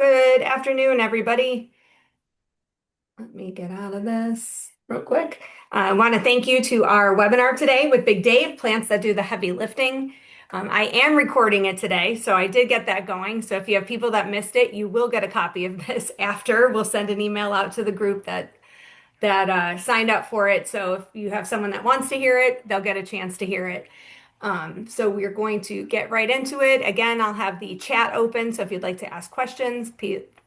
Good afternoon, everybody. Let me get out of this real quick. I want to thank you to our webinar today with Big Dave, plants that do the heavy lifting. I am recording it today, so I did get that going. So if you have people that missed it, you will get a copy of this after. We'll send an email out to the group that signed up for it. So if you have someone that wants to hear it, they'll get a chance to hear it. So we're going to get right into it. Again, I'll have the chat open. So if you'd like to ask questions,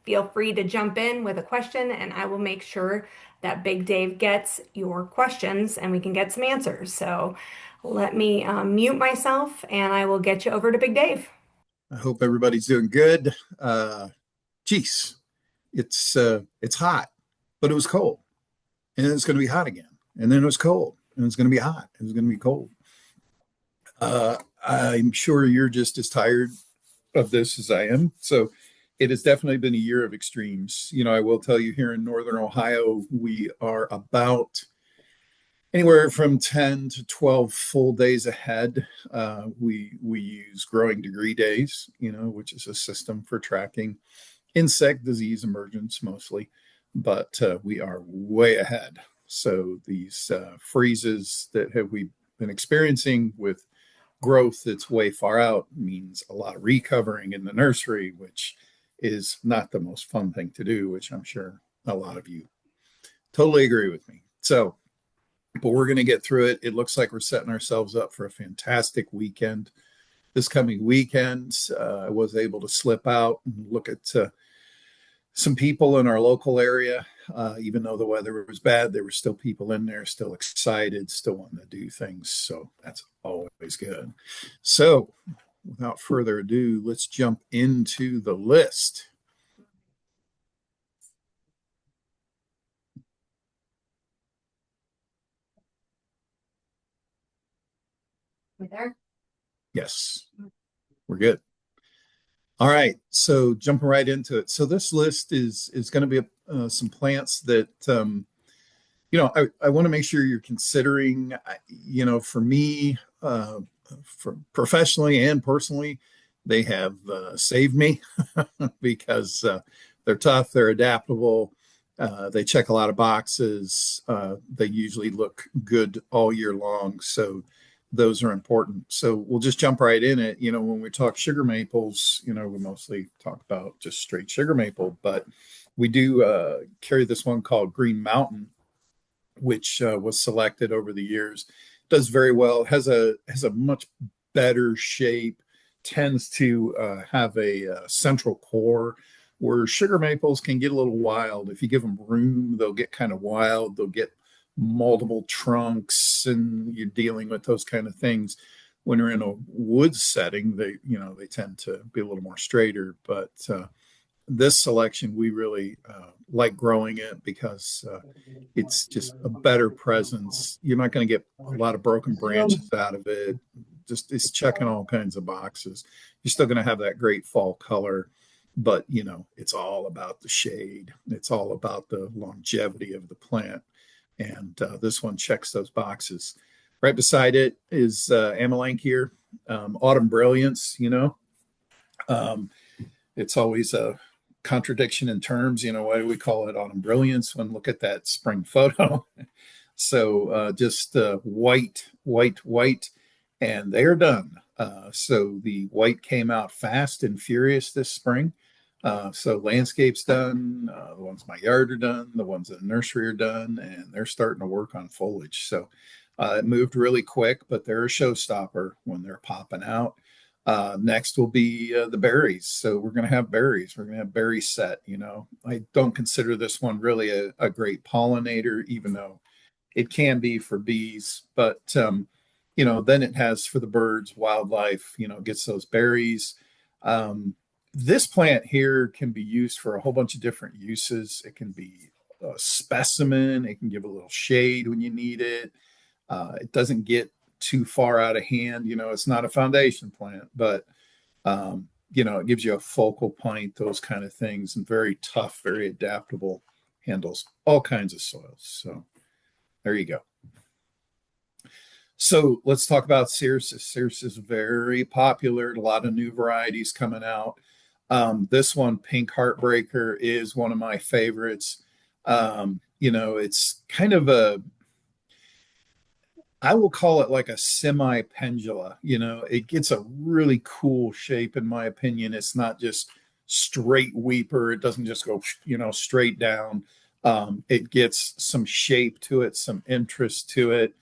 feel free to jump in with a question and I will make sure that Big Dave gets your questions and we can get some answers. So let me mute myself and I will get you over to Big Dave. I hope everybody's doing good. Geez, it's hot, but it was cold, and it's going to be hot again, and then it was cold, and it's going to be hot, and it's going to be cold. I'm sure you're just as tired of this as I am. So it has definitely been a year of extremes. I will tell you here in Northern Ohio, we are about anywhere from 10 to 12 full days ahead. We use growing degree days, which is a system for tracking insect disease emergence mostly, but we are way ahead. So these freezes that we've been experiencing with growth that's way far out means a lot of recovering in the nursery, which is not the most fun thing to do, which I'm sure a lot of you totally agree with me. But we're going to get through it. It looks like we're setting ourselves up for a fantastic weekend. This coming weekend, I was able to slip out and look at some people in our local area. Even though the weather was bad, there were still people in there, still excited, still wanting to do things. So that's always good. So without further ado, let's jump into the list. We there? Yes, we're good. All right, so jumping right into it. So this list is going to be some plants that I want to make sure you're considering. For me, for professionally and personally, they have saved me because they're tough, they're adaptable, they check a lot of boxes. They usually look good all year long, so those are important. So we'll just jump right in it. When we talk sugar maples, we mostly talk about just straight sugar maple, but we do carry this one called Green Mountain, which was selected over the years. Does very well. Has a much better shape. Tends to have a central core, where sugar maples can get a little wild. If you give them room, they'll get kind of wild. They'll get multiple trunks, and you're dealing with those kind of things. When you're in a wood setting, they tend to be a little more straighter. But this selection, we really like growing it because it's just a better presence. You're not going to get a lot of broken branches out of it. Just it's checking all kinds of boxes. You're still going to have that great fall color, but it's all about the shade. It's all about the longevity of the plant. And this one checks those boxes. Right beside it is Amelanchier, Autumn Brilliance. It's always a contradiction in terms. Why do we call it Autumn Brilliance when look at that spring photo? So just white, white, white, and they are done. So the white came out fast and furious this spring. So landscape's done, the ones in my yard are done, the ones in the nursery are done, and they're starting to work on foliage. So it moved really quick, but they're a showstopper when they're popping out. Next will be the berries. So we're going to have berries. We're going to have berry set. I don't consider this one really a great pollinator, even though it can be for bees. But then it has for the birds, wildlife. Gets those berries. This plant here can be used for a whole bunch of different uses. It can be a specimen. It can give a little shade when you need it. It doesn't get too far out of hand. It's not a foundation plant, but it gives you a focal point, those kind of things, and very tough, very adaptable, handles all kinds of soils. So there you go. So let's talk about Cirrus. Cirrus is very popular. A lot of new varieties coming out. This one, Pink Heartbreaker, is one of my favorites. It's kind of I will call it like a semi pendula. It gets a really cool shape, in my opinion. It's not just straight weeper, it doesn't just go, straight down. It gets some shape to it, some interest to it.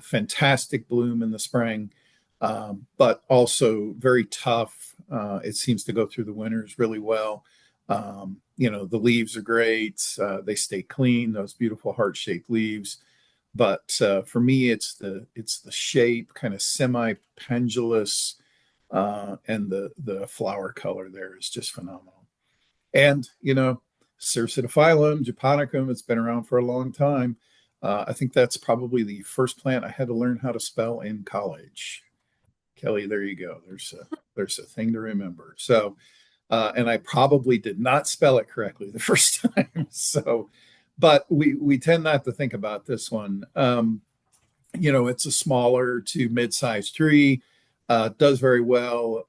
Fantastic bloom in the spring, but also very tough. It seems to go through the winters really well. The leaves are great. They stay clean, those beautiful heart shaped leaves. But for me, it's the shape, kind of semi pendulous, and the flower color there is just phenomenal. And Cercidophyllum japonicum, it's been around for a long time. I think that's probably the first plant I had to learn how to spell in college. Kelly, there you go. There's a thing to remember. So, and I probably did not spell it correctly the first time. So, but we tend not to think about this one. It's a smaller to mid-sized tree, does very well,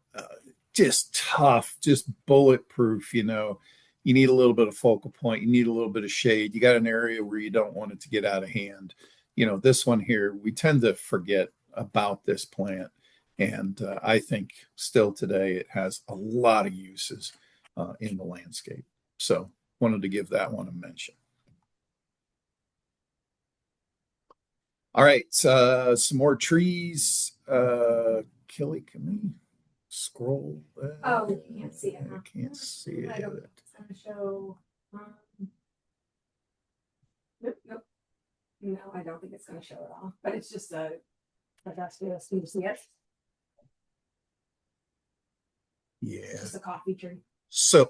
just tough, just bulletproof. You need a little bit of focal point, you need a little bit of shade. You got an area where you don't want it to get out of hand. This one here, we tend to forget about this plant. And I think still today it has a lot of uses in the landscape. So wanted to give that one a mention. All right, some more trees. Kelly, can we scroll that? Oh, you can't see it. I can't see it. I don't. It's going to show. Nope, nope. No, I don't think it's going to show at all. But it's just a. That's just you see it. Yeah. Just a coffee tree. So,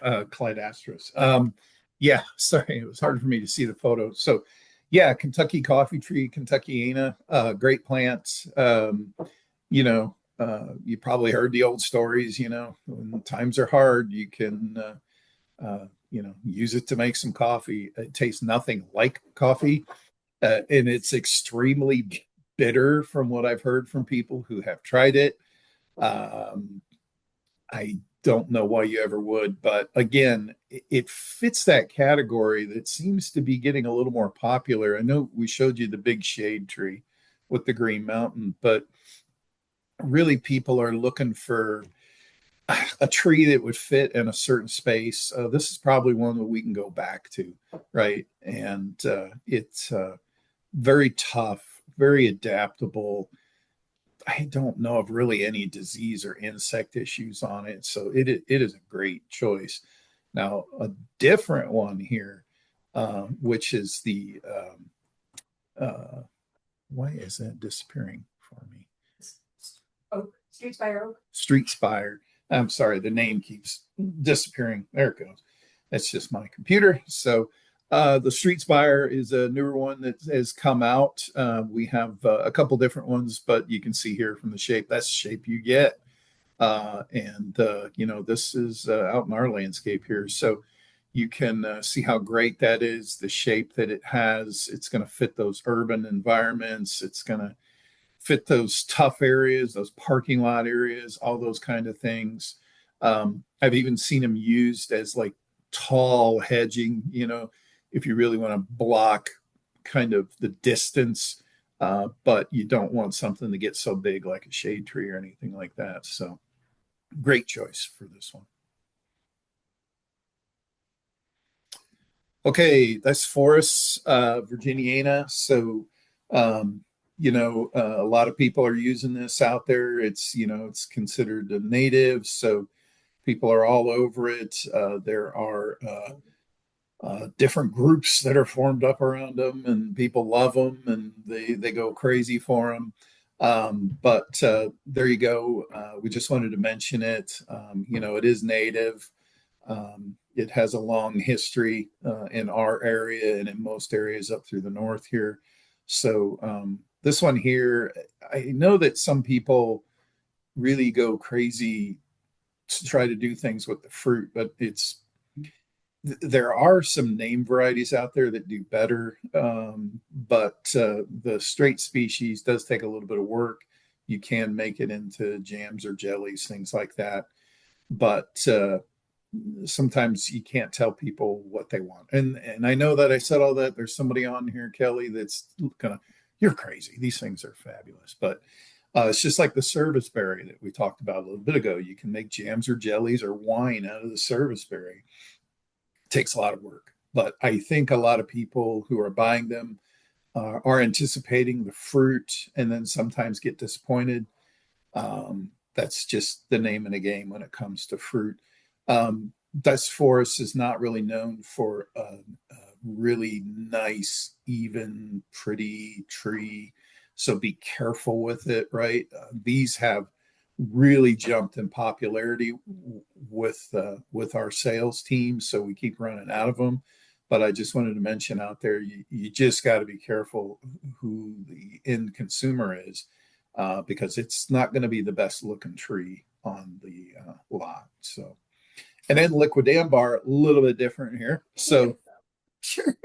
Clydastrus. Yeah, sorry, it was hard for me to see the photo. So, yeah, Kentucky coffee tree, Kentuckiana, great plants. You probably heard the old stories. When times are hard, you can, use it to make some coffee. It tastes nothing like coffee, and it's extremely bitter from what I've heard from people who have tried it. Um, I don't know why you ever would, but again, it fits that category that seems to be getting a little more popular. I know we showed you the big shade tree with the Green Mountain, but really people are looking for a tree that would fit in a certain space. This is probably one that we can go back to, right? And it's very tough, very adaptable. I don't know of really any disease or insect issues on it. So it is a great choice. Now, a different one here, which is why is that disappearing for me? Oak, Street Spire Oak. Street Spire. I'm sorry, the name keeps disappearing. There it goes. That's just my computer. So the Street Spire is a newer one that has come out. We have a couple different ones, but you can see here from the shape, that's the shape you get. This is out in our landscape here. So you can see how great that is, the shape that it has. It's going to fit those urban environments. It's going to fit those tough areas, those parking lot areas, all those kind of things. I've even seen them used as like tall hedging, if you really want to block kind of the distance, but you don't want something to get so big like a shade tree or anything like that. So great choice for this one. Okay, that's Forest Virginiana. So, a lot of people are using this out there. It's considered a native, so people are all over it. There are different groups that are formed up around them, and people love them, and they go crazy for them. But there you go. We just wanted to mention it. It is native. It has a long history in our area and in most areas up through the north here. So this one here, I know that some people really go crazy to try to do things with the fruit, but there are some name varieties out there that do better. But the straight species does take a little bit of work. You can make it into jams or jellies, things like that. but sometimes you can't tell people what they want. And I know that I said all that. There's somebody on here, Kelly, that's gonna, you're crazy. These things are fabulous, but it's just like the service berry that we talked about a little bit ago. You can make jams or jellies or wine out of the service berry. It takes a lot of work, but I think a lot of people who are buying them are anticipating the fruit and then sometimes get disappointed. That's just the name of the game when it comes to fruit. Dutch Forest is not really known for a really nice, even, pretty tree. So be careful with it, right? These have really jumped in popularity with our sales team, so we keep running out of them. But I just wanted to mention out there, you just got to be careful who the end consumer is, because it's not going to be the best looking tree on the lot. So, and then liquid ambar, a little bit different here. So Sure.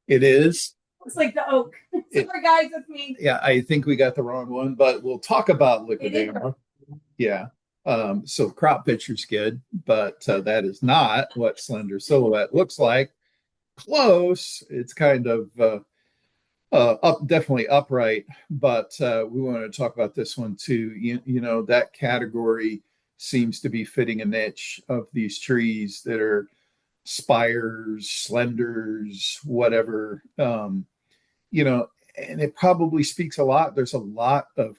it is. Looks like the oak. It, Sorry, guys, that's me. yeah, I think we got the wrong one, but we'll talk about liquid ambar. Yeah. So crop picture's good, but that is not what slender silhouette looks like. Close. It's kind of up, definitely upright, but we wanted to talk about this one too. You know, that category seems to be fitting a niche of these trees that are spires, slenders, whatever. You know, and it probably speaks a lot. There's a lot of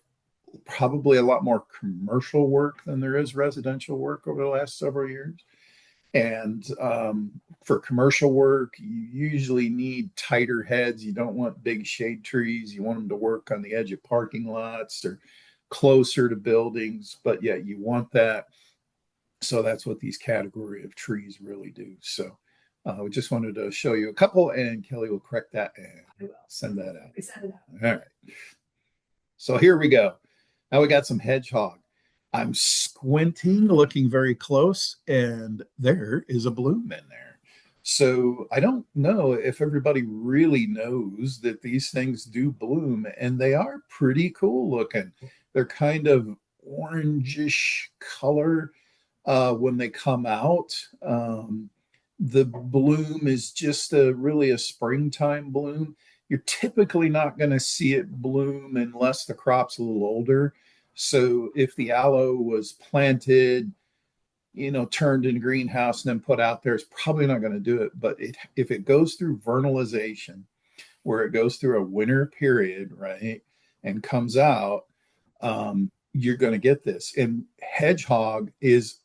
probably a lot more commercial work than there is residential work over the last several years. And for commercial work, you usually need tighter heads. You don't want big shade trees. You want them to work on the edge of parking lots or closer to buildings, but yet you want that. So that's what these category of trees really do. So we just wanted to show you a couple, and Kelly will correct that and send that out. All right. So here we go. Now we got some hedgehog. I'm squinting, looking very close, and there is a bloom in there. So I don't know if everybody really knows that these things do bloom, and they are pretty cool looking. They're kind of orangish color when they come out. The bloom is just really a springtime bloom. You're typically not going to see it bloom unless the crop's a little older. So if the aloe was planted, you know, turned in a greenhouse and then put out there, it's probably not going to do it. But if it goes through vernalization, where it goes through a winter period, right, and comes out, you're going to get this. And hedgehog is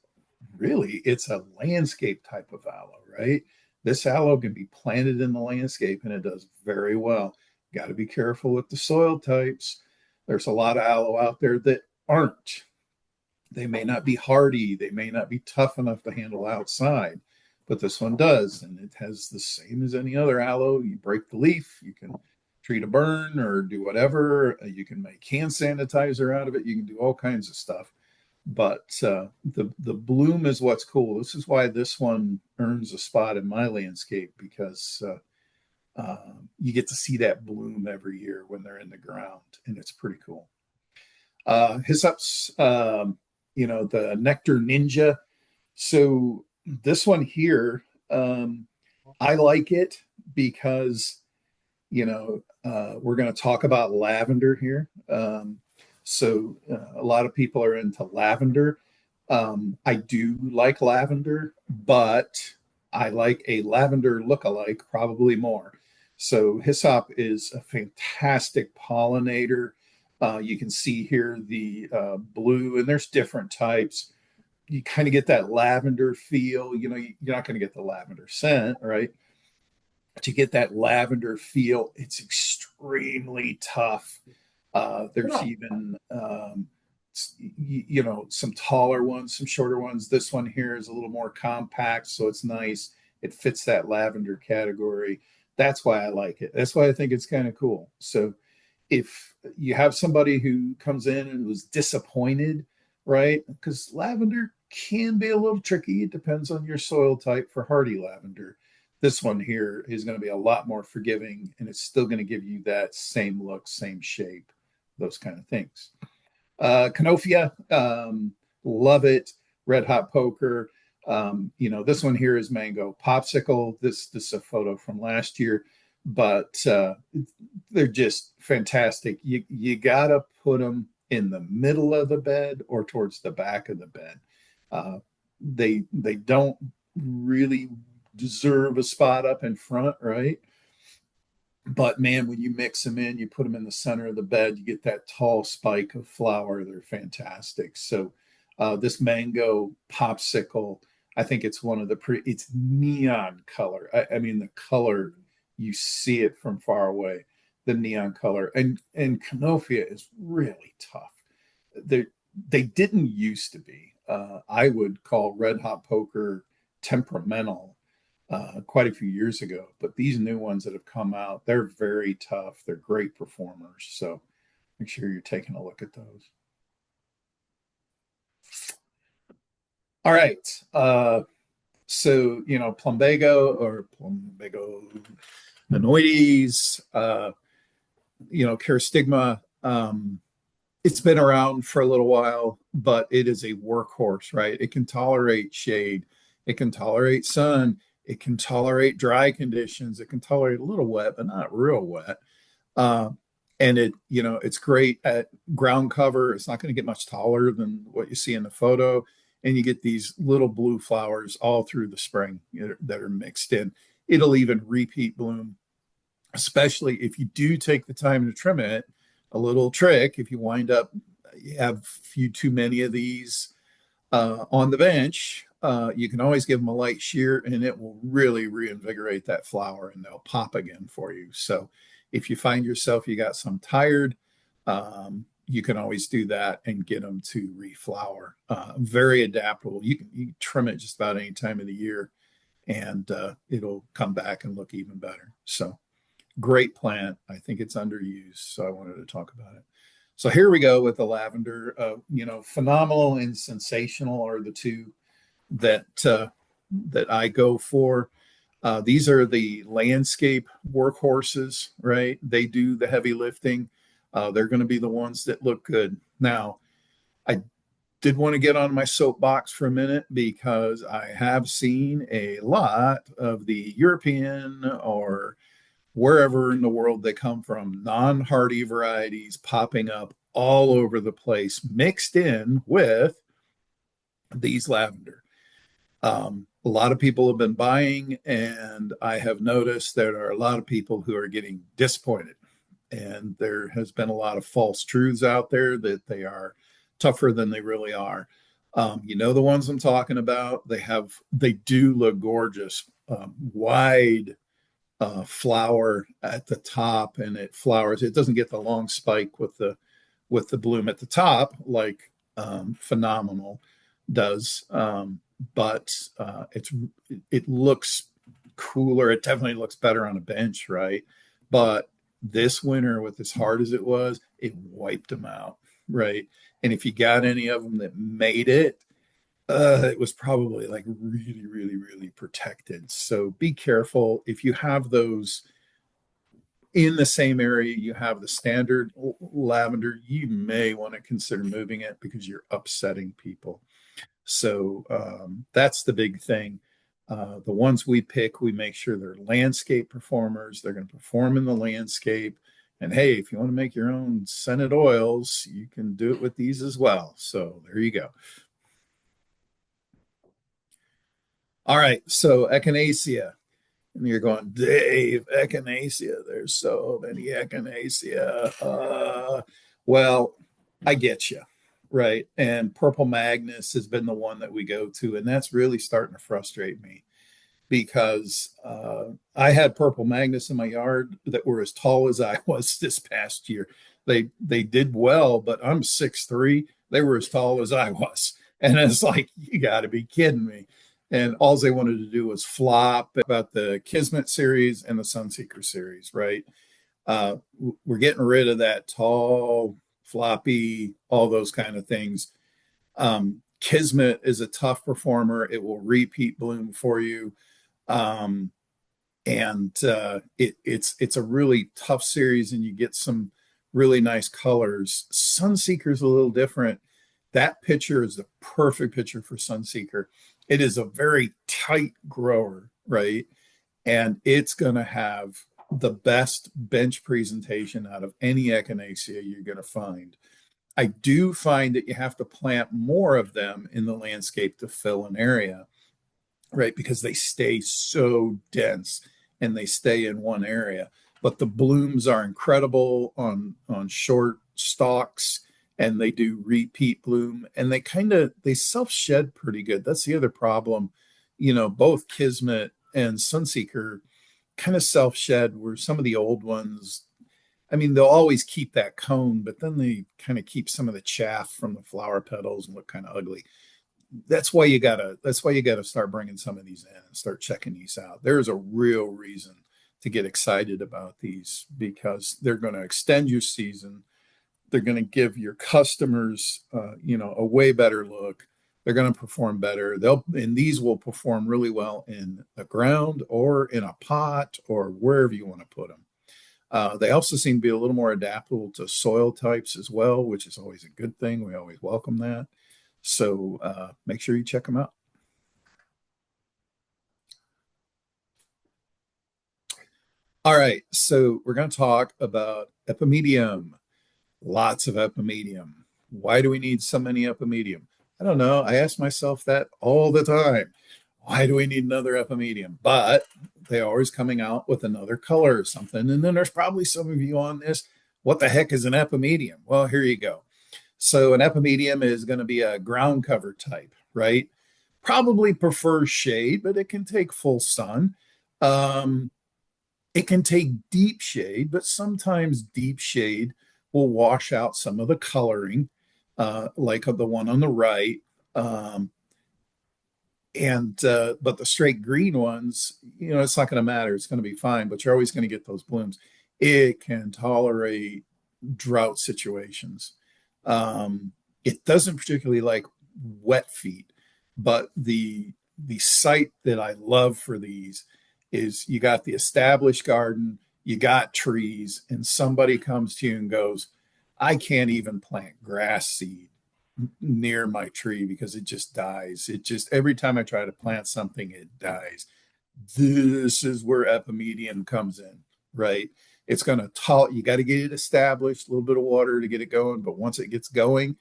really, it's a landscape type of aloe, right? This aloe can be planted in the landscape and it does very well. Got to be careful with the soil types. There's a lot of aloe out there that aren't. They may not be hardy, they may not be tough enough to handle outside, but this one does. And it has the same as any other aloe. You break the leaf, you can treat a burn or do whatever. You can make hand sanitizer out of it. You can do all kinds of stuff. But the bloom is what's cool. This is why this one earns a spot in my landscape, because you get to see that bloom every year when they're in the ground, and it's pretty cool. Hyssop's, you know, the Nectar Ninja. So this one here, I like it because, you know, we're going to talk about lavender here. A lot of people are into lavender. I do like lavender, but I like a lavender look-alike probably more. So hyssop is a fantastic pollinator. You can see here the blue, and there's different types. You kind of get that lavender feel. You know, you're not going to get the lavender scent, right? To get that lavender feel, it's extremely tough. There's even, you know, some taller ones, some shorter ones. This one here is a little more compact, so it's nice. It fits that lavender category. That's why I like it. That's why I think it's kind of cool. So if you have somebody who comes in and was disappointed, right? Because lavender can be a little tricky. It depends on your soil type for hardy lavender. This one here is going to be a lot more forgiving, and it's still going to give you that same look, same shape, those kind of things. Canofia, love it. red hot poker. This one here is mango popsicle. This is a photo from last year, but they're just fantastic. You gotta put them in the middle of the bed or towards the back of the bed. Uh, they don't really deserve a spot up in front, right? But man, when you mix them in, you put them in the center of the bed, you get that tall spike of flower. They're fantastic. So this mango popsicle, I think it's one of the pretty, it's neon color. I mean, the color, you see it from far away, the neon color. And Canofia is really tough. They they didn't used to be. I would call Red Hot Poker temperamental quite a few years ago. But these new ones that have come out, they're very tough. They're great performers. So make sure you're taking a look at those. All right. Plumbago or Plumbago monoides, Kerastigma. It's been around for a little while, but it is a workhorse, right? It can tolerate shade, it can tolerate sun, it can tolerate dry conditions, it can tolerate a little wet, but not real wet. Uh, and it's great at ground cover. It's not going to get much taller than what you see in the photo. And you get these little blue flowers all through the spring that are mixed in. It'll even repeat bloom, especially if you do take the time to trim it. A little trick, if you wind up, you have a few too many of these on the bench, you can always give them a light shear and it will really reinvigorate that flower and they'll pop again for you. So if you find yourself, you got some tired, you can always do that and get them to reflower. Very adaptable. You can trim it just about any time of the year and it'll come back and look even better. So great plant. I think it's underused. So I wanted to talk about it. So here we go with the lavender. Phenomenal and sensational are the two that I go for. These are the landscape workhorses, right? They do the heavy lifting. They're going to be the ones that look good. Now, I did want to get on my soapbox for a minute because I have seen a lot of the European or wherever in the world they come from, non-hardy varieties popping up all over the place, mixed in with these lavender. A lot of people have been buying, and I have noticed there are a lot of people who are getting disappointed. And there has been a lot of false truths out there that they are tougher than they really are. The ones I'm talking about. They do look gorgeous, wide flower at the top, and it flowers. It doesn't get the long spike with the bloom at the top like phenomenal does, but it looks cooler. It definitely looks better on a bench, right? But this winter, with as hard as it was, it wiped them out, right? And if you got any of them that made it was probably like really, really, really protected. So be careful. If you have those in the same area, you have the standard lavender, you may want to consider moving it because you're upsetting people. So that's the big thing. The ones we pick, we make sure they're landscape performers. They're going to perform in the landscape. And hey, if you want to make your own scented oils, you can do it with these as well. So there you go. All right, so echinacea. And you're going, Dave, echinacea. There's so many echinacea. Well, I get you, right? And purple Magnus has been the one that we go to, and that's really starting to frustrate me because I had purple Magnus in my yard that were as tall as I was this past year. They did well, but I'm 6'3". They were as tall as I was, and it's like you got to be kidding me. And all they wanted to do was flop about the Kismet series and the Sunseeker series, right? We're getting rid of that tall, floppy, all those kind of things. Kismet is a tough performer. It will repeat bloom for you. Um, and it's a really tough series, and you get some really nice colors. Sunseeker's a little different. That pitcher is the perfect pitcher for Sunseeker. It is a very tight grower, right? And it's going to have the best bench presentation out of any echinacea you're going to find. I do find that you have to plant more of them in the landscape to fill an area, right? Because they stay so dense and they stay in one area. But the blooms are incredible on short stalks, and they do repeat bloom, and they self shed pretty good. That's the other problem. Both Kismet and Sunseeker kind of self shed, where some of the old ones, I mean, they'll always keep that cone, but then they kind of keep some of the chaff from the flower petals and look kind of ugly. That's why you gotta start bringing some of these in and start checking these out. There's a real reason to get excited about these, because they're going to extend your season. They're going to give your customers a way better look. They're going to perform better. And these will perform really well in the ground or in a pot or wherever you want to put them. They also seem to be a little more adaptable to soil types as well, which is always a good thing. We always welcome that. So make sure you check them out. All right, so we're going to talk about epimedium. Lots of epimedium. Why do we need so many epimedium? I don't know. I ask myself that all the time. Why do we need another epimedium? But they're always coming out with another color or something. And then there's probably some of you on this. What the heck is an epimedium? Well, here you go. So an epimedium is going to be a ground cover type, right? Probably prefers shade, but it can take full sun. Um, it can take deep shade, but sometimes deep shade will wash out some of the coloring, like of the one on the right. Um, and But the straight green ones, it's not going to matter. It's going to be fine, but you're always going to get those blooms. It can tolerate drought situations. It doesn't particularly like wet feet, but the site that I love for these is you got the established garden, you got trees, and somebody comes to you and goes, I can't even plant grass seed near my tree because it just dies. It just, every time I try to plant something, it dies. This is where epimedium comes in, right? It's going to you got to get it established, a little bit of water to get it going, but once it gets going,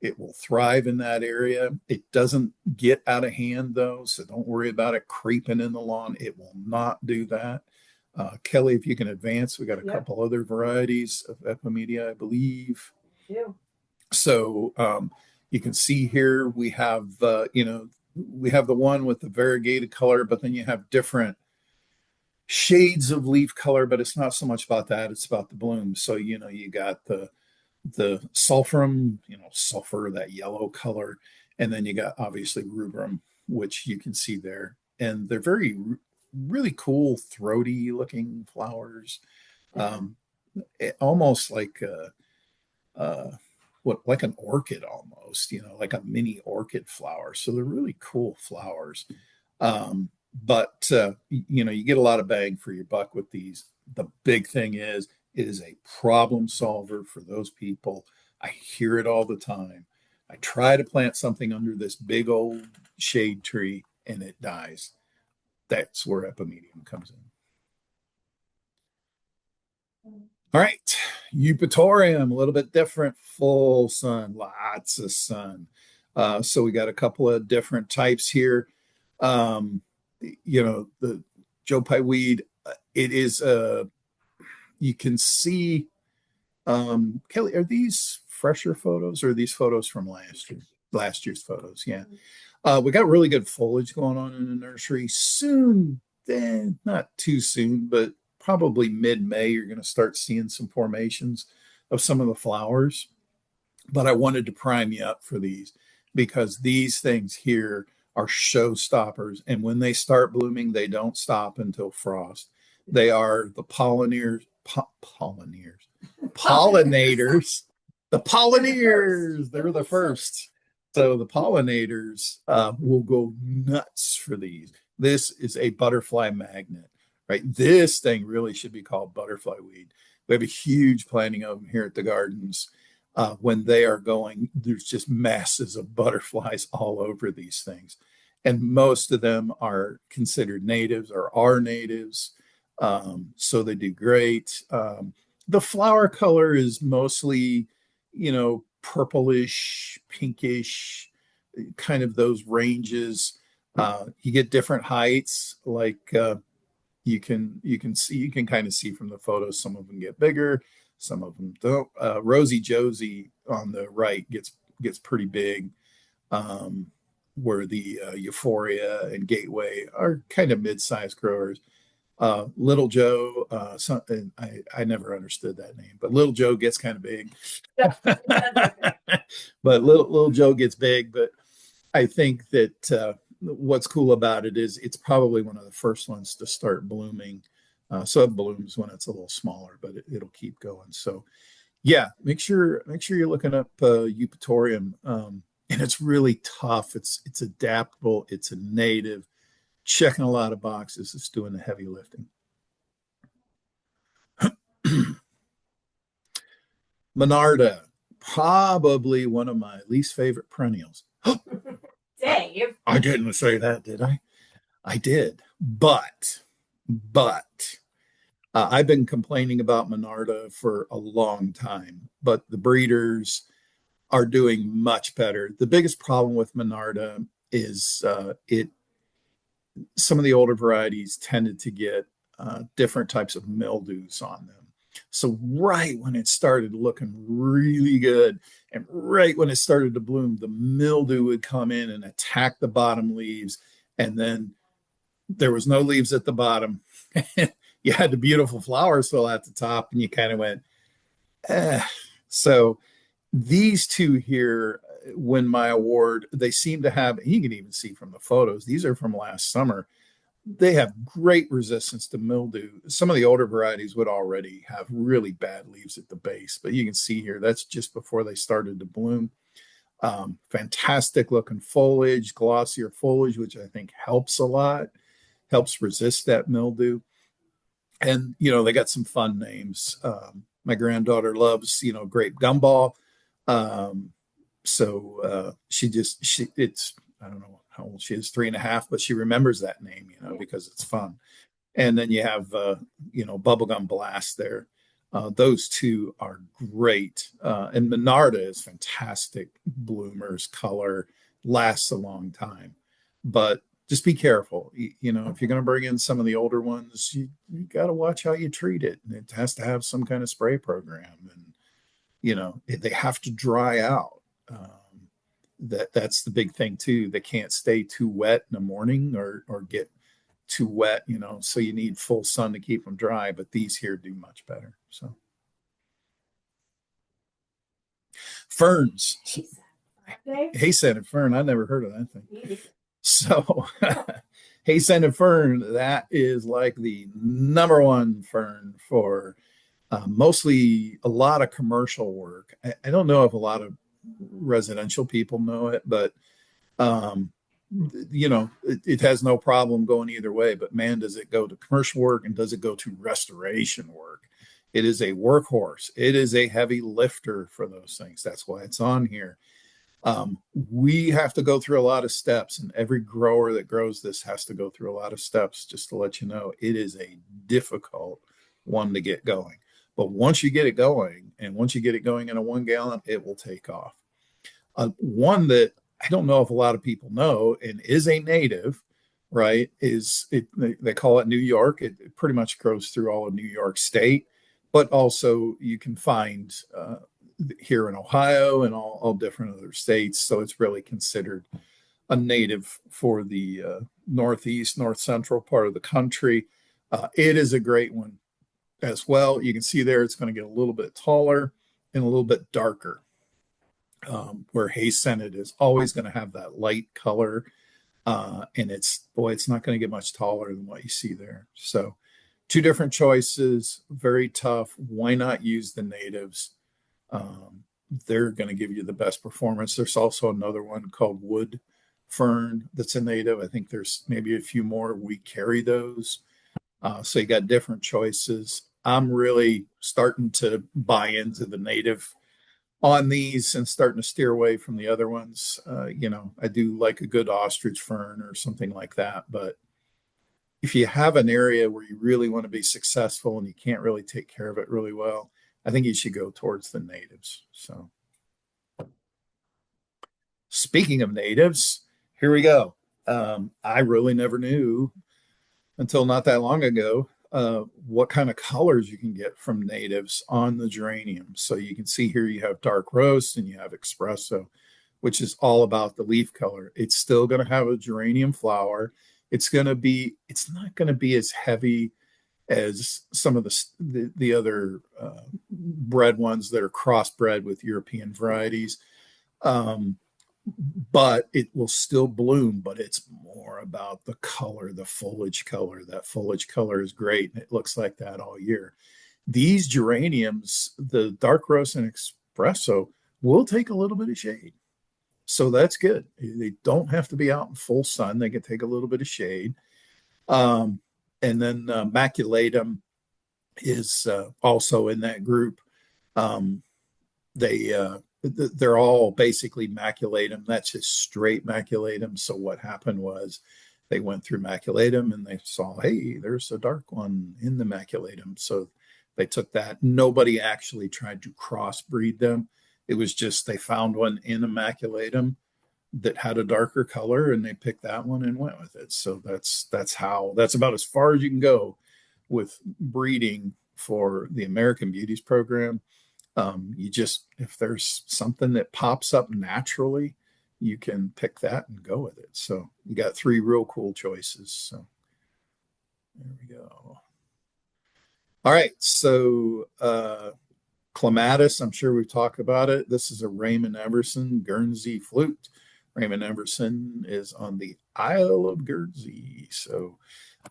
it will thrive in that area. It doesn't get out of hand though, so don't worry about it creeping in the lawn. It will not do that. Kelly, if you can advance, we got a couple other varieties of epimedia, I believe. Yeah. So you can see here we have we have the one with the variegated color, but then you have different shades of leaf color, but it's not so much about that, it's about the bloom. So you got the sulfurum, sulfur, that yellow color, and then you got obviously rubrum, which you can see there, and they're really cool throaty looking flowers. um Almost like like an orchid, almost, like a mini orchid flower. So they're really cool flowers. But you get a lot of bang for your buck with these. The big thing is it is a problem solver for those people. I hear it all the time. I try to plant something under this big old shade tree and it dies. That's where epimedium comes in. All right, Eupatorium, a little bit different, full sun, lots of sun. So we got a couple of different types here. Um, the Joe Pye weed, it is you can see, Kelly, are these fresher photos or are these photos from last year? Last year's photos, yeah. We got really good foliage going on in the nursery. Soon, not too soon, but probably mid-May, you're going to start seeing some formations of some of the flowers. But I wanted to prime you up for these because these things here are showstoppers. And when they start blooming, they don't stop until frost. They are the pollinators, the pollinators. They're the first. So the pollinators will go nuts for these. This is a butterfly magnet, right? This thing really should be called butterfly weed. We have a huge planting of them here at the gardens. when they are going, there's just masses of butterflies all over these things. And most of them are considered natives or are natives. So they do great. The flower color is mostly, purplish, pinkish, kind of those ranges. You get different heights, like you can kind of see from the photos. Some of them get bigger, some of them don't. Rosie Josie on the right gets pretty big, um, where the Euphoria and Gateway are kind of mid-sized growers. Little Joe, I never understood that name, but Little Joe gets kind of big. But little Joe gets big. But I think that what's cool about it is it's probably one of the first ones to start blooming. So it blooms when it's a little smaller, but it'll keep going. So yeah, make sure you're looking up Eupatorium, and it's really tough. It's adaptable. It's a native, checking a lot of boxes. It's doing the heavy lifting. Monarda, probably one of my least favorite perennials. Dave. I didn't say that, did I? I did, but I've been complaining about Monarda for a long time, but the breeders are doing much better. The biggest problem with Monarda is it. Some of the older varieties tended to get different types of mildews on them. So right when it started looking really good, and right when it started to bloom, the mildew would come in and attack the bottom leaves, and then there was no leaves at the bottom. You had the beautiful flowers still at the top, and you kind of went, eh. So these two here win my award. They seem to have, and you can even see from the photos, these are from last summer. They have great resistance to mildew. Some of the older varieties would already have really bad leaves at the base, but you can see here that's just before they started to bloom. Fantastic looking foliage, glossier foliage, which I think helps a lot, helps resist that mildew. And they got some fun names. My granddaughter loves grape gumball. Um, so she it's I don't know how old she is, 3.5, but she remembers that name, because it's fun. And then you have bubblegum blast there. Those two are great. And Monarda is fantastic bloomers, color, lasts a long time. But just be careful. If you're going to bring in some of the older ones, you got to watch how you treat it. And it has to have some kind of spray program. And, they have to dry out. That's the big thing too. They can't stay too wet in the morning or get too wet, so you need full sun to keep them dry, but these here do much better. So ferns. Hay scented fern. I never heard of that thing. So hay scented fern, that is like the number one fern for mostly a lot of commercial work. I don't know if a lot of residential people know it, but um, it has no problem going either way. But man, does it go to commercial work and does it go to restoration work? It is a workhorse. It is a heavy lifter for those things. That's why it's on here. We have to go through a lot of steps, and every grower that grows this has to go through a lot of steps. Just to let you know, it is a difficult one to get going. But once you get it going, and once you get it going in a 1 gallon, it will take off. One that I don't know if a lot of people know and is a native, right? They call it New York. It pretty much grows through all of New York State, but also you can find here in Ohio and all different other states. So it's really considered a native for the northeast, north central part of the country. It is a great one as well. You can see there it's going to get a little bit taller and a little bit darker. Where hay scented is always going to have that light color, and it's not going to get much taller than what you see there. So, two different choices, very tough. Why not use the natives? They're going to give you the best performance. There's also another one called wood fern that's a native. I think there's maybe a few more. We carry those, so you got different choices. I'm really starting to buy into the native on these and starting to steer away from the other ones. I do like a good ostrich fern or something like that. But if you have an area where you really want to be successful and you can't really take care of it really well, I think you should go towards the natives. So, speaking of natives, here we go. I really never knew until not that long ago what kind of colors you can get from natives on the geranium. So you can see here you have dark roast and you have espresso, which is all about the leaf color. It's still going to have a geranium flower. It's not going to be as heavy as some of the other bred ones that are crossbred with European varieties. Um, but it will still bloom, but it's more about the color, the foliage color. That foliage color is great, and it looks like that all year. These geraniums, the dark roast and espresso, will take a little bit of shade. So that's good. They don't have to be out in full sun. They can take a little bit of shade. Um, and then maculatum is also in that group. Um, they're all basically maculatum. That's just straight maculatum. So what happened was they went through maculatum and they saw, hey, there's a dark one in the maculatum. So they took that. Nobody actually tried to crossbreed them. It was just they found one in a maculatum that had a darker color and they picked that one and went with it. So that's about as far as you can go with breeding for the American Beauties program. If there's something that pops up naturally, you can pick that and go with it. So you got three real cool choices. So there we go. All right. So clematis, I'm sure we've talked about it. This is a Raymond Everson Guernsey flute. Raymond Everson is on the Isle of Guernsey. So,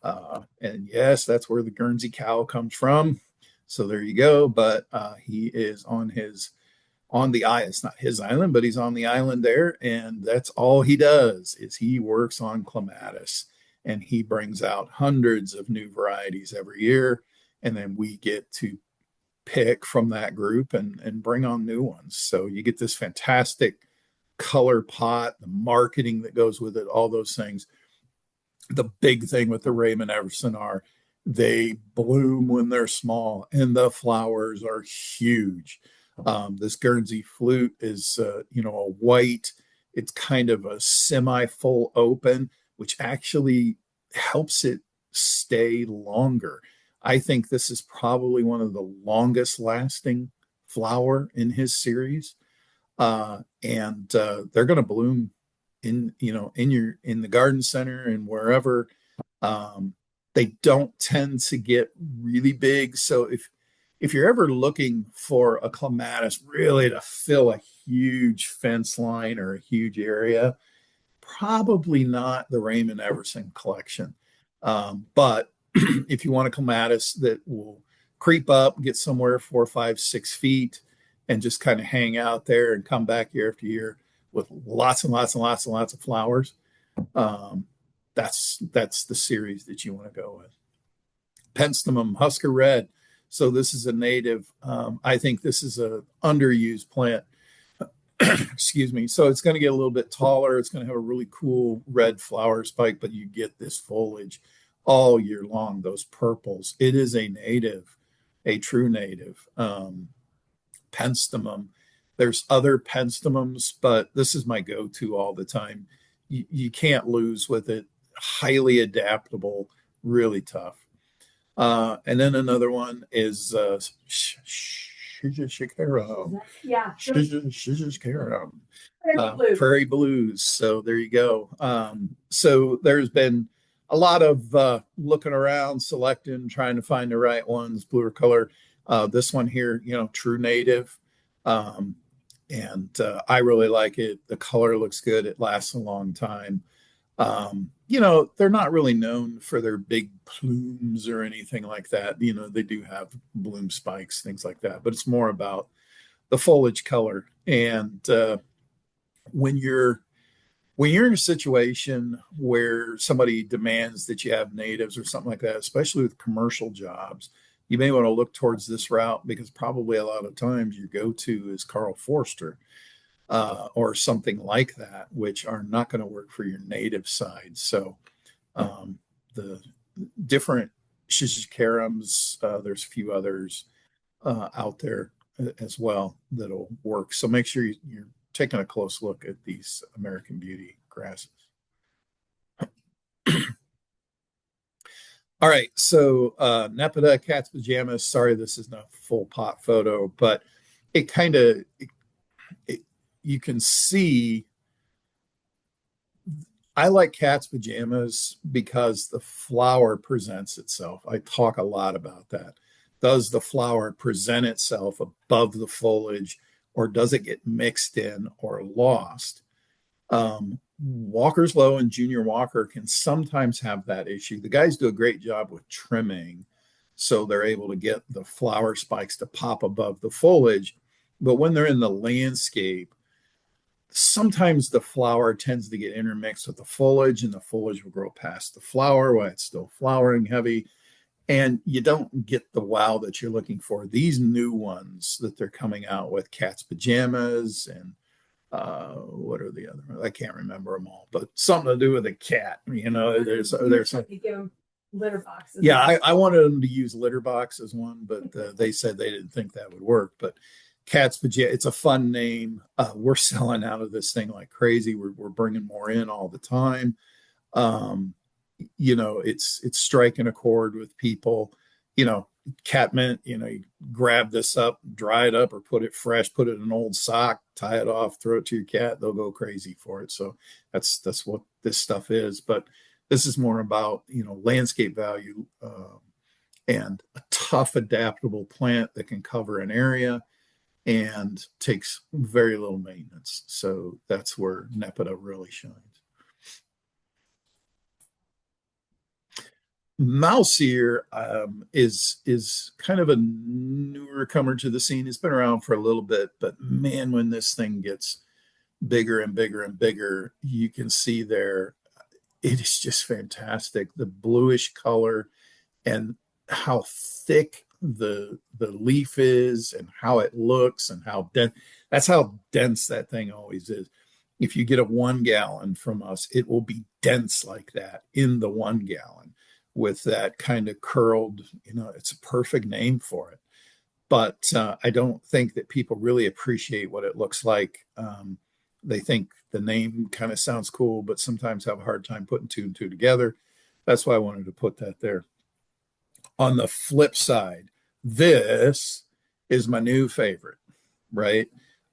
and yes, that's where the Guernsey cow comes from. So there you go. But he is on the island. It's not his island, but he's on the island there, and that's all he does is he works on clematis, and he brings out hundreds of new varieties every year, and then we get to pick from that group and bring on new ones. So you get this fantastic color pot, the marketing that goes with it, all those things. The big thing with the Raymond Everson are they bloom when they're small and the flowers are huge. This Guernsey flute is, a white, it's kind of a semi full open, which actually helps it stay longer. I think this is probably one of the longest lasting flower in his series. And they're going to bloom in the garden center and wherever. Um, they don't tend to get really big. So if you're ever looking for a clematis really to fill a huge fence line or a huge area, probably not the Raymond Everson collection. But if you want a clematis that will creep up, get somewhere 4, 5, 6 feet, and just kind of hang out there and come back year after year with lots and lots and lots and lots of flowers, um, that's the series that you want to go with. Penstemon Husker Red. So this is a native. I think this is a underused plant. Excuse me. So it's going to get a little bit taller. It's going to have a really cool red flower spike, but you get this foliage all year long, those purples. It is a native, a true native. Penstemon. There's other penstemons, but this is my go-to all the time. You can't lose with it. Highly adaptable, really tough. And then another one is Shikara. Yeah. Shikara. Prairie Blues. So there you go. So there's been a lot of looking around, selecting, trying to find the right ones, bluer color. This one here, true native. Um, and I really like it. The color looks good. It lasts a long time. They're not really known for their big plumes or anything like that. They do have bloom spikes, things like that, but it's more about the foliage color. And when you're in a situation where somebody demands that you have natives or something like that, especially with commercial jobs, you may want to look towards this route because probably a lot of times your go-to is Carl Forster or something like that, which are not going to work for your native side. So the different Shijikarams, there's a few others out there as well that'll work. So make sure you're taking a close look at these American Beauty grasses. All right, so Nepeta cat's pajamas. Sorry, this is not a full pot photo, but it kind of you can see. I like cat's pajamas because the flower presents itself. I talk a lot about that. Does the flower present itself above the foliage, or does it get mixed in or lost? Walker's Low and Junior Walker can sometimes have that issue. The guys do a great job with trimming, so they're able to get the flower spikes to pop above the foliage. But when they're in the landscape, sometimes the flower tends to get intermixed with the foliage, and the foliage will grow past the flower while it's still flowering heavy. And you don't get the wow that you're looking for. These new ones that they're coming out with, cat's pajamas and what are the other ones? I can't remember them all, but something to do with a cat. There's some, You give them litter boxes. yeah. I wanted them to use litter box as one, but they said they didn't think that would work. But cat's pajama, it's a fun name. We're selling out of this thing like crazy. We're bringing more in all the time. Um, it's striking a chord with people. Cat mint, you grab this up, dry it up, or put it fresh, put it in an old sock, tie it off, throw it to your cat. They'll go crazy for it. So that's what this stuff is. But this is more about landscape value and a tough, adaptable plant that can cover an area and takes very little maintenance. So that's where Nepeta really shines. Mouse ear is kind of a newer comer to the scene. It's been around for a little bit, but man, when this thing gets bigger and bigger and bigger, you can see there it is just fantastic. The bluish color and how thick the leaf is and how it looks and how dense. That's how dense that thing always is. If you get a 1 gallon from us, it will be dense like that in the 1 gallon with that kind of curled, it's a perfect name for it. But I don't think that people really appreciate what it looks like. They think the name kind of sounds cool, but sometimes have a hard time putting two and two together. That's why I wanted to put that there. On the flip side, this is my new favorite, right?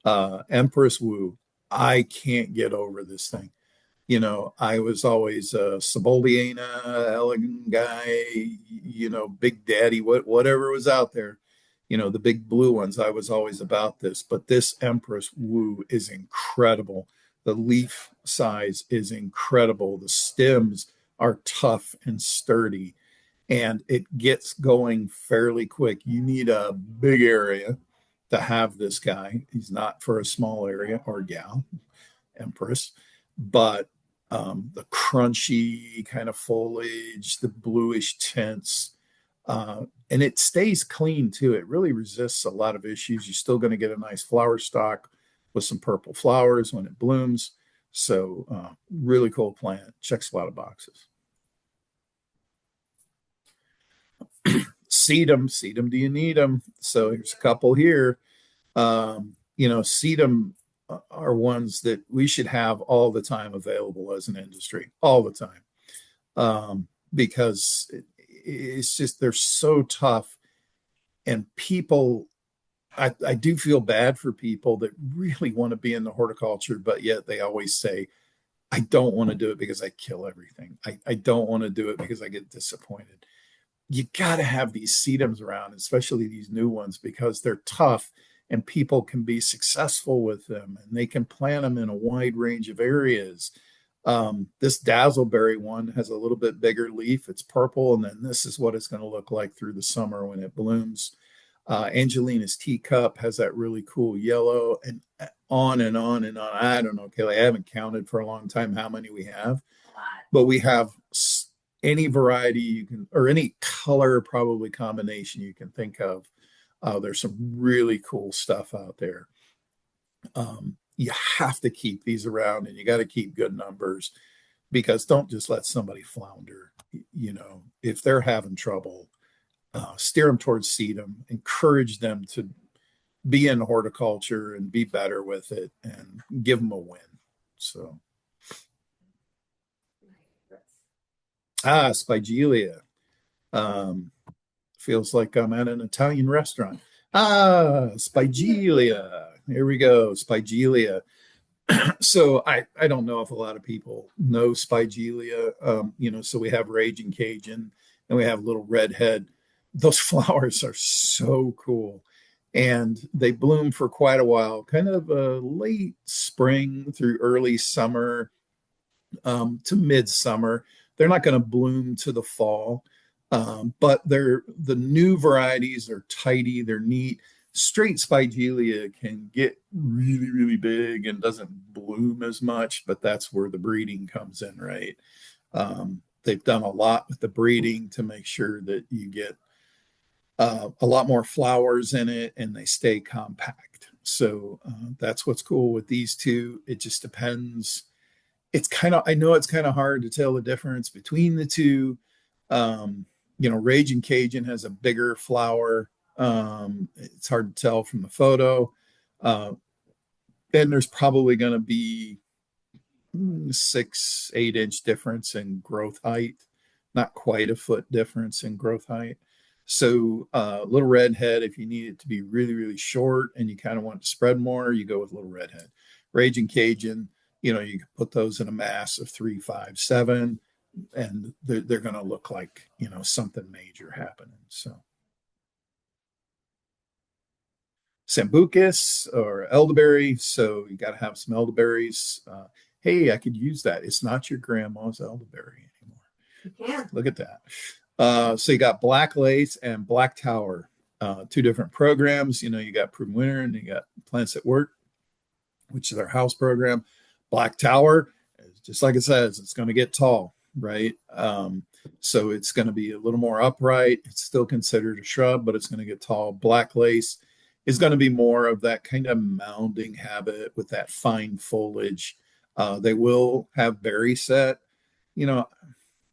Empress Wu. I can't get over this thing. I was always a Saboliana, elegant guy, Big Daddy, whatever was out there, the big blue ones. I was always about this, but this Empress Wu is incredible. The leaf size is incredible. The stems are tough and sturdy, and it gets going fairly quick. You need a big area to have this guy. He's not for a small area or gal, Empress, but the crunchy kind of foliage, the bluish tints, and it stays clean too. It really resists a lot of issues. You're still going to get a nice flower stalk with some purple flowers when it blooms. So really cool plant. Checks a lot of boxes. Seed them. Do you need them? So here's a couple here. Seed them are ones that we should have all the time available as an industry, all the time, because it's just they're so tough, and people. I do feel bad for people that really want to be in the horticulture, but yet they always say, I don't want to do it because I kill everything. I don't want to do it because I get disappointed. You got to have these sedums around, especially these new ones, because they're tough and people can be successful with them and they can plant them in a wide range of areas. This dazzleberry one has a little bit bigger leaf. It's purple, and then this is what it's going to look like through the summer when it blooms. Angelina's teacup has that really cool yellow, and on and on and on. I don't know, Kelly, I haven't counted for a long time how many we have, but we have any variety you can, or any color probably combination you can think of. There's some really cool stuff out there. You have to keep these around and you got to keep good numbers because don't just let somebody flounder. You know, if they're having trouble, steer them towards sedum, encourage them to be in horticulture and be better with it and give them a win. So, Spigelia. Um, Feels like I'm at an Italian restaurant. Spigelia. Here we go. Spigelia. So I don't know if a lot of people know Spigelia. So we have Raging Cajun and we have Little Redhead. Those flowers are so cool. And they bloom for quite a while, kind of late spring through early summer to midsummer. They're not going to bloom to the fall, but the new varieties are tidy. They're neat. Straight Spigelia can get really, really big and doesn't bloom as much, but that's where the breeding comes in, right? They've done a lot with the breeding to make sure that you get a lot more flowers in it and they stay compact. So that's what's cool with these two. It just depends. I know it's kind of hard to tell the difference between the two. Raging Cajun has a bigger flower. It's hard to tell from the photo. Uh, and there's probably going to be 6, 8 inch difference in growth height, not quite a foot difference in growth height. So, Little Redhead, if you need it to be really, really short and you kind of want to spread more, you go with Little Redhead. Raging Cajun, you can put those in a mass of 3, 5, 7, and they're going to look like, something major happening. So, Sambucus or elderberry. So, you got to have some elderberries. Hey, I could use that. It's not your grandma's elderberry anymore. Yeah. Look at that. So you got Black Lace and Black Tower, two different programs. You got Proven Winter and you got Plants at Work, which is our house program. Black Tower, just like it says, it's going to get tall, right? So it's going to be a little more upright. It's still considered a shrub, but it's going to get tall. Black Lace is going to be more of that kind of mounding habit with that fine foliage. They will have berry set. You know,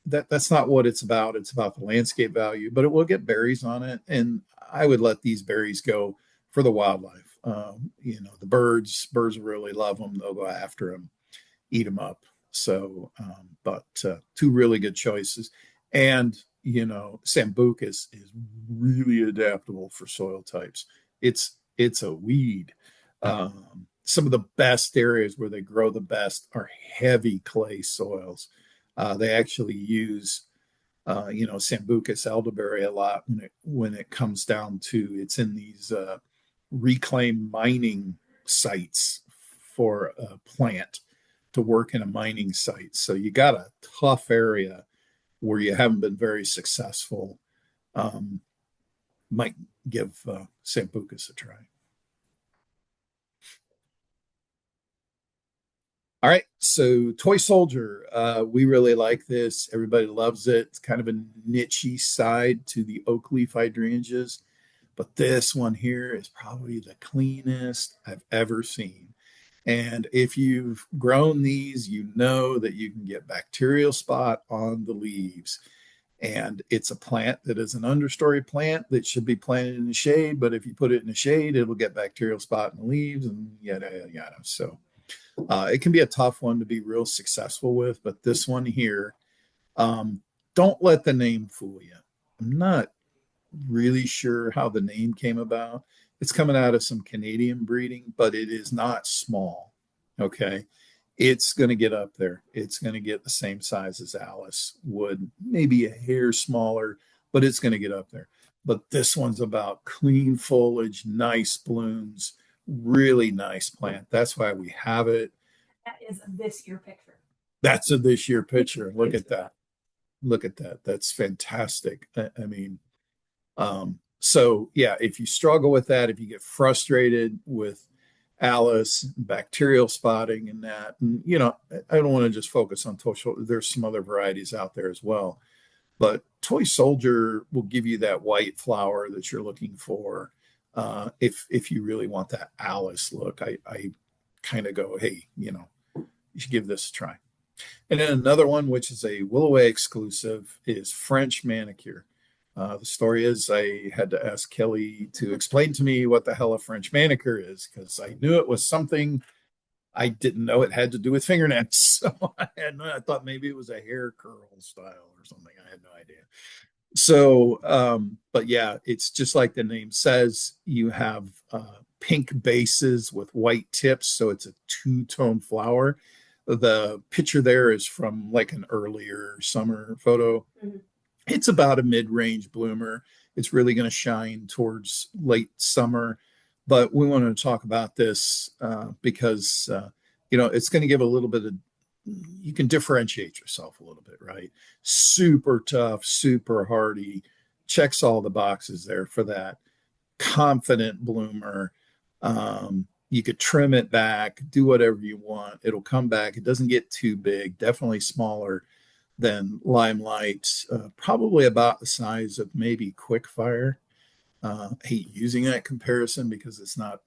that's not what it's about. It's about the landscape value, but it will get berries on it. And I would let these berries go for the wildlife. The birds really love them. They'll go after them, eat them up. So, but two really good choices. And, Sambucus is really adaptable for soil types. It's a weed. Some of the best areas where they grow the best are heavy clay soils. They actually use, Sambucus elderberry a lot when it comes down to it's in these reclaimed mining sites for a plant to work in a mining site. So you got a tough area where you haven't been very successful. Um, might give Sambucus a try. All right, so Toy Soldier, we really like this. Everybody loves it. It's kind of a nichey side to the oak leaf hydrangeas, but this one here is probably the cleanest I've ever seen. And if you've grown these, you know that you can get bacterial spot on the leaves. And it's a plant that is an understory plant that should be planted in the shade, but if you put it in the shade, it'll get bacterial spot in the leaves and yada, yada, yada. So it can be a tough one to be real successful with, but this one here, um, don't let the name fool you. I'm not really sure how the name came about. It's coming out of some Canadian breeding, but it is not small. Okay. It's going to get up there. It's going to get the same size as Alice would, maybe a hair smaller, but it's going to get up there. But this one's about clean foliage, nice blooms, really nice plant. That's why we have it. That is this year picture. That's a this year picture. Look at that. Look at that. That's fantastic. I mean, so yeah, if you struggle with that, if you get frustrated with Alice, bacterial spotting, and that, and I don't want to just focus on social. There's some other varieties out there as well. But Toy Soldier will give you that white flower that you're looking for. If you really want that Alice look, I kind of go, hey, you should give this a try. And then another one, which is a Willoway exclusive, is French manicure. The story is I had to ask Kelly to explain to me what the hell a French manicure is because I knew it was something I didn't know it had to do with fingernails. So I thought maybe it was a hair curl style or something. I had no idea. So, but yeah, it's just like the name says, you have pink bases with white tips. So it's a two-tone flower. The picture there is from like an earlier summer photo. Mm-hmm. It's about a mid-range bloomer. It's really going to shine towards late summer. But we wanted to talk about this because, it's going to give a little bit of, you can differentiate yourself a little bit, right? Super tough, super hardy, checks all the boxes there for that confident bloomer. You could trim it back, do whatever you want. It'll come back. It doesn't get too big, definitely smaller than Limelight, probably about the size of maybe Quickfire. I hate using that comparison because it's not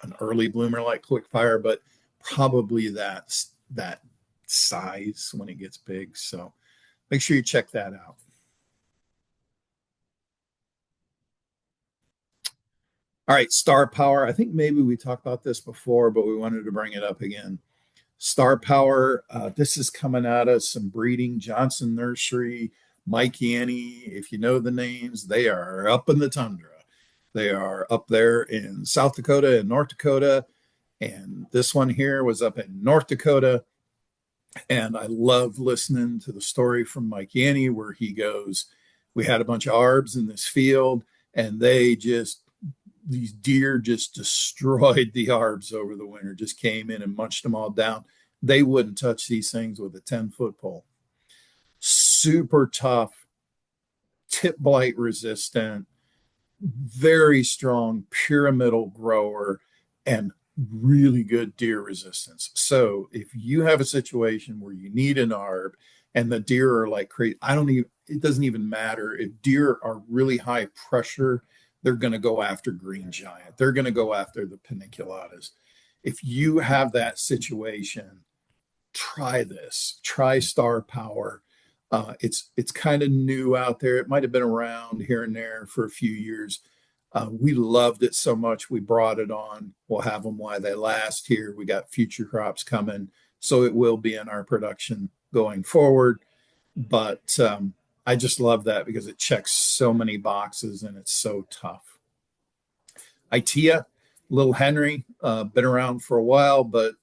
an early bloomer like Quickfire, but probably that size when it gets big. So make sure you check that out. All right, Star Power. I think maybe we talked about this before, but we wanted to bring it up again. Star Power, this is coming out of some breeding. Johnson Nursery, Mike Yanni. If you know the names, they are up in the tundra. They are up there in South Dakota and North Dakota. And this one here was up in North Dakota. And I love listening to the story from Mike Yanni where he goes, we had a bunch of arbs in this field, and these deer just destroyed the arbs over the winter, just came in and munched them all down. They wouldn't touch these things with a 10-foot pole. Super tough, tip blight resistant, very strong pyramidal grower, and really good deer resistance. So if you have a situation where you need an arb and the deer are like crazy, it doesn't even matter. If deer are really high pressure, they're going to go after green giant. They're going to go after the paniculatas. If you have that situation, try this. Try Star Power. It's kind of new out there. It might have been around here and there for a few years. We loved it so much we brought it on. We'll have them while they last here. We got future crops coming, so it will be in our production going forward. But I just love that because it checks so many boxes and it's so tough. ITEA, Little Henry, been around for a while, but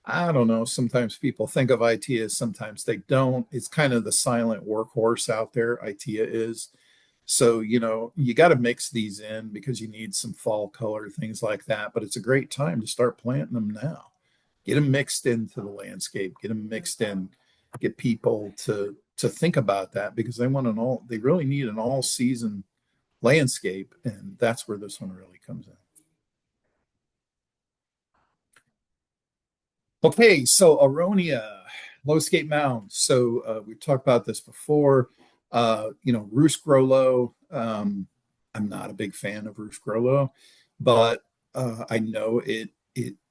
I don't know. Sometimes people think of ITEA, sometimes they don't. It's kind of the silent workhorse out there. ITEA is. So, you got to mix these in because you need some fall color, things like that. But it's a great time to start planting them now. Get them mixed into the landscape, get them mixed in, get people to think about that because they really need an all season landscape. And that's where this one really comes in. Okay, so Aronia, low scape mound. So we've talked about this before. Roost grow low. I'm not a big fan of Roost grow low, but I know it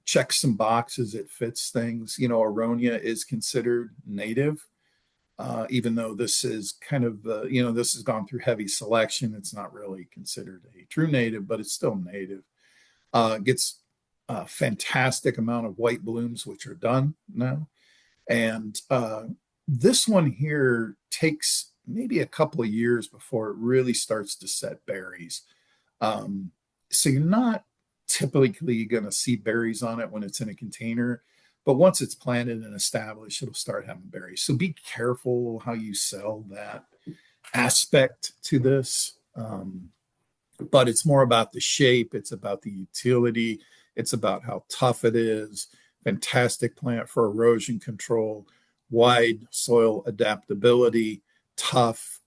checks some boxes. It fits things. Aronia is considered native, even though this is kind of this has gone through heavy selection. It's not really considered a true native, but it's still native. Gets a fantastic amount of white blooms, which are done now. And this one here takes maybe a couple of years before it really starts to set berries. So you're not typically going to see berries on it when it's in a container, but once it's planted and established, it'll start having berries. So be careful how you sell that aspect to this. But it's more about the shape, it's about the utility, it's about how tough it is. Fantastic plant for erosion control, wide soil adaptability, tough,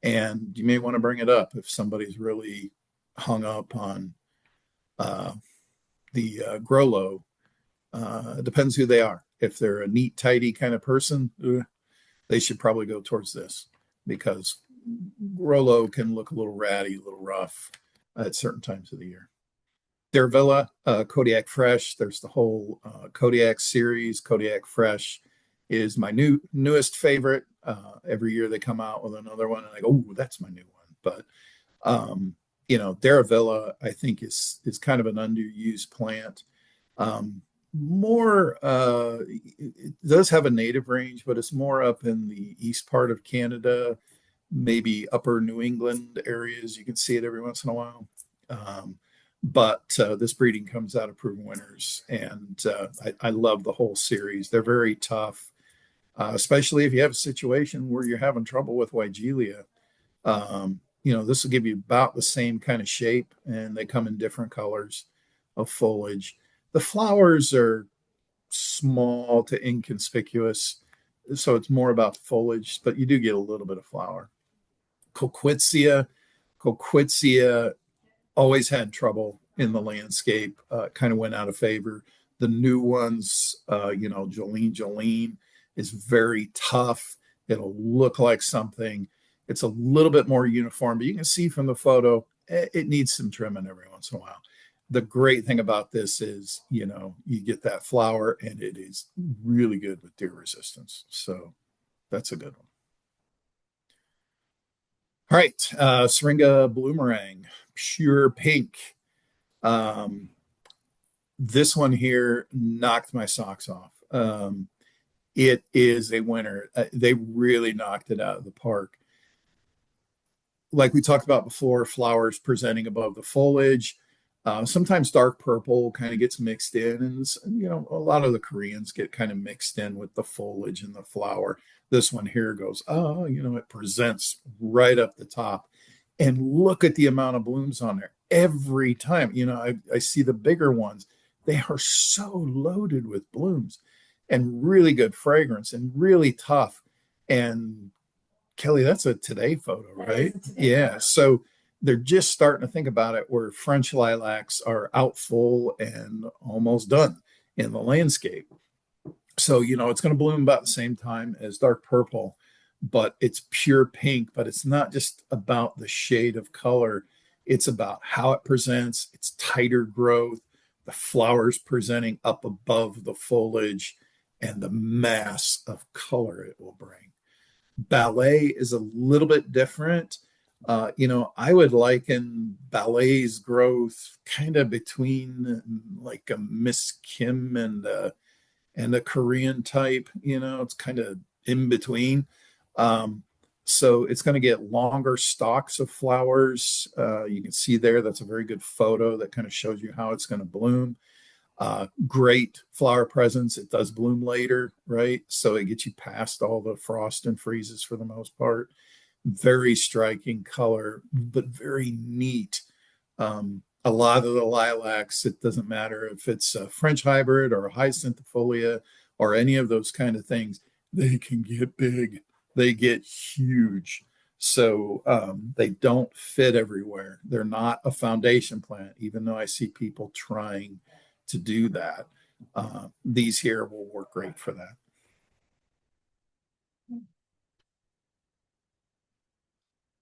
and you may want to bring it up if somebody's really hung up on the grow low. Depends who they are. If they're a neat, tidy kind of person, they should probably go towards this. because Rolo can look a little ratty, a little rough at certain times of the year. Deravilla, Kodiak Fresh. There's the whole Kodiak series. Kodiak Fresh is my newest favorite. Every year they come out with another one, and I go, "Oh, that's my new one." But Deravilla, I think is kind of an underused plant. More, it does have a native range, but it's more up in the east part of Canada, maybe upper New England areas. You can see it every once in a while. But this breeding comes out of proven winners, and I love the whole series. They're very tough, especially if you have a situation where you're having trouble with Weigelia. This will give you about the same kind of shape, and they come in different colors of foliage. The flowers are small to inconspicuous, so it's more about foliage, but you do get a little bit of flower. Coquetzia always had trouble in the landscape, kind of went out of favor. The new ones, Jolene is very tough. It'll look like something. It's a little bit more uniform, but you can see from the photo, it needs some trimming every once in a while. The great thing about this is, you get that flower and it is really good with deer resistance. So that's a good one. All right, Syringa Bloomerang, pure pink. Um, this one here knocked my socks off. It is a winner. They really knocked it out of the park. Like we talked about before, flowers presenting above the foliage. Sometimes dark purple kind of gets mixed in, and a lot of the Koreans get kind of mixed in with the foliage and the flower. This one here goes, it presents right up the top, and look at the amount of blooms on there every time. I see the bigger ones; they are so loaded with blooms, and really good fragrance, and really tough. And Kelly, that's a today photo, right? Yeah. So they're just starting to think about it where French lilacs are out full and almost done in the landscape. So, it's going to bloom about the same time as dark purple, but it's pure pink. But it's not just about the shade of color, it's about how it presents, it's tighter growth, the flowers presenting up above the foliage, and the mass of color it will bring. Ballet is a little bit different. I would liken ballet's growth kind of between like a Miss Kim and a Korean type. It's kind of in between. So it's going to get longer stalks of flowers. You can see there, that's a very good photo that kind of shows you how it's going to bloom. Great flower presence. It does bloom later, right? So it gets you past all the frost and freezes for the most part. Very striking color, but very neat. A lot of the lilacs, it doesn't matter if it's a French hybrid or a hyacinthfolia or any of those kind of things, they can get big. They get huge. So they don't fit everywhere. They're not a foundation plant, even though I see people trying to do that. These here will work great for that.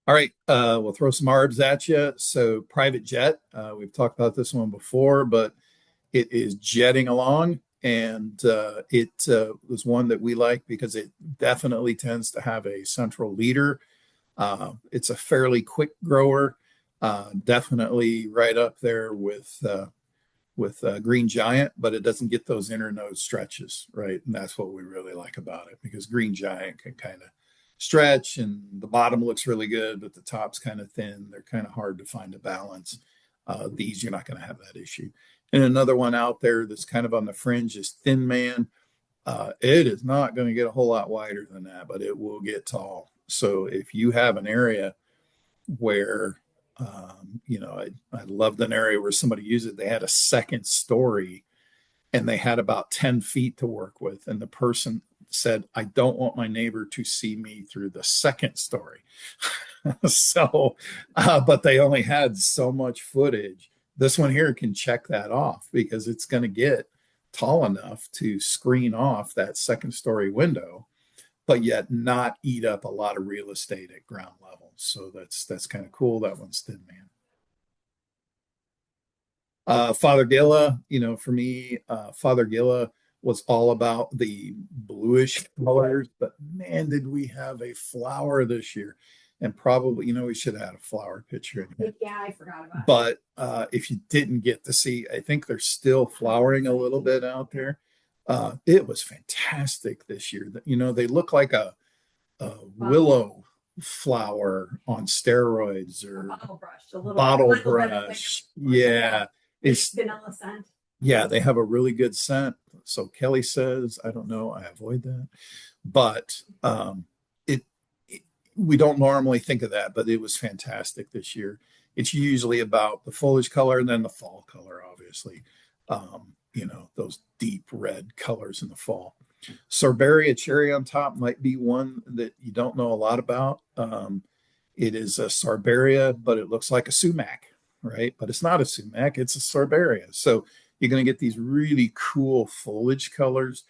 All right, we'll throw some arbs at you. So private jet, we've talked about this one before, but it is jetting along, and it was one that we like because it definitely tends to have a central leader. It's a fairly quick grower, definitely right up there with Green Giant, but it doesn't get those inner node stretches, right? And that's what we really like about it, because Green Giant can kind of stretch and the bottom looks really good, but the top's kind of thin. They're kind of hard to find a balance. These, you're not going to have that issue. And another one out there that's kind of on the fringe is Thin Man. It is not going to get a whole lot wider than that, but it will get tall. So if you have an area where I loved an area where somebody used it. They had a second story and they had about 10 feet to work with. And the person said, I don't want my neighbor to see me through the second story. But they only had so much footage. This one here can check that off because it's going to get tall enough to screen off that second story window. but yet not eat up a lot of real estate at ground level. So that's kind of cool. That one's Thin Man. Father Gilla, for me, Father Gilla was all about the bluish colors, but man, did we have a flower this year. And probably, we should have had a flower picture in here. Yeah, I forgot about it. But if you didn't get to see, I think they're still flowering a little bit out there. It was fantastic this year. They look like a willow flower on steroids or Bottle brush, a little bottle little bit of brush. Yeah. It's vanilla scent. yeah, they have a really good scent. So Kelly says, I don't know, I avoid that. But it we don't normally think of that, but it was fantastic this year. It's usually about the foliage color and then the fall color, obviously. Those deep red colors in the fall. Sorbaria cherry on top might be one that you don't know a lot about. It is a Sorbaria, but it looks like a sumac, right? But it's not a sumac, it's a Sorbaria. So you're going to get these really cool foliage colors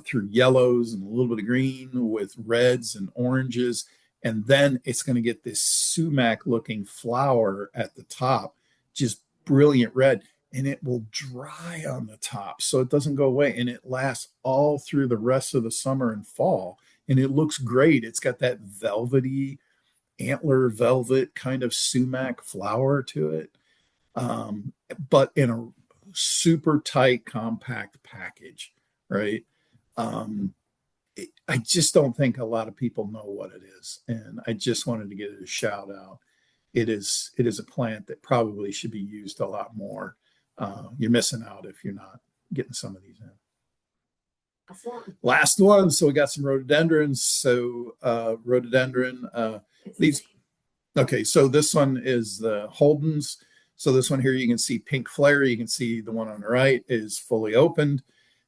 through yellows and a little bit of green with reds and oranges. And then it's going to get this sumac looking flower at the top, just brilliant red. And it will dry on the top so it doesn't go away. And it lasts all through the rest of the summer and fall. And it looks great. It's got that velvety, antler velvet kind of sumac flower to it, but in a super tight, compact package, right? I just don't think a lot of people know what it is. And I just wanted to get it a shout out. It is a plant that probably should be used a lot more. You're missing out if you're not getting some of these in. Last one. So we got some rhododendrons. So rhododendron, these. Okay, so this one is the Holden's. So this one here, you can see pink flare. You can see the one on the right is fully opened.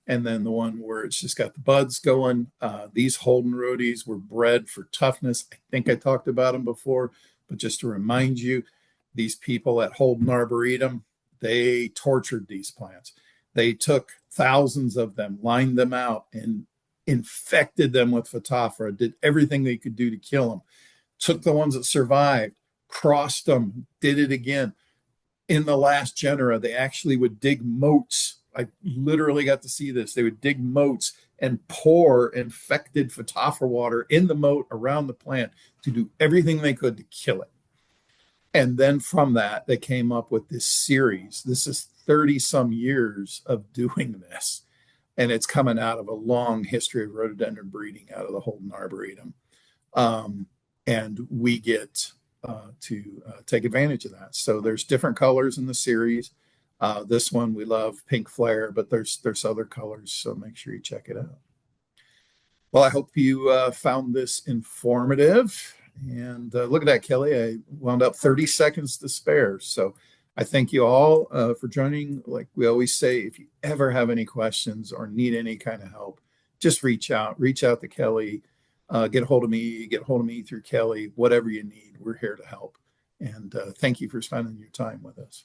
And then the one where it's just got the buds going. These Holden rhodies were bred for toughness. I think I talked about them before, but just to remind you, these people at Holden Arboretum, they tortured these plants. They took thousands of them, lined them out, and infected them with Phytophthora, did everything they could do to kill them. Took the ones that survived, crossed them, did it again. In the last genera, they actually would dig moats. I literally got to see this. They would dig moats and pour infected Phytophthora water in the moat around the plant to do everything they could to kill it. And then from that, they came up with this series. This is 30 some years of doing this. And it's coming out of a long history of rhododendron breeding out of the Holden Arboretum. And we get to take advantage of that. So there's different colors in the series. This one we love, pink flare, but there's other colors. So make sure you check it out. Well, I hope you found this informative. And look at that, Kelly. I wound up 30 seconds to spare. So I thank you all for joining. Like we always say, if you ever have any questions or need any kind of help, just reach out to Kelly, get a hold of me through Kelly, whatever you need. We're here to help. And thank you for spending your time with us.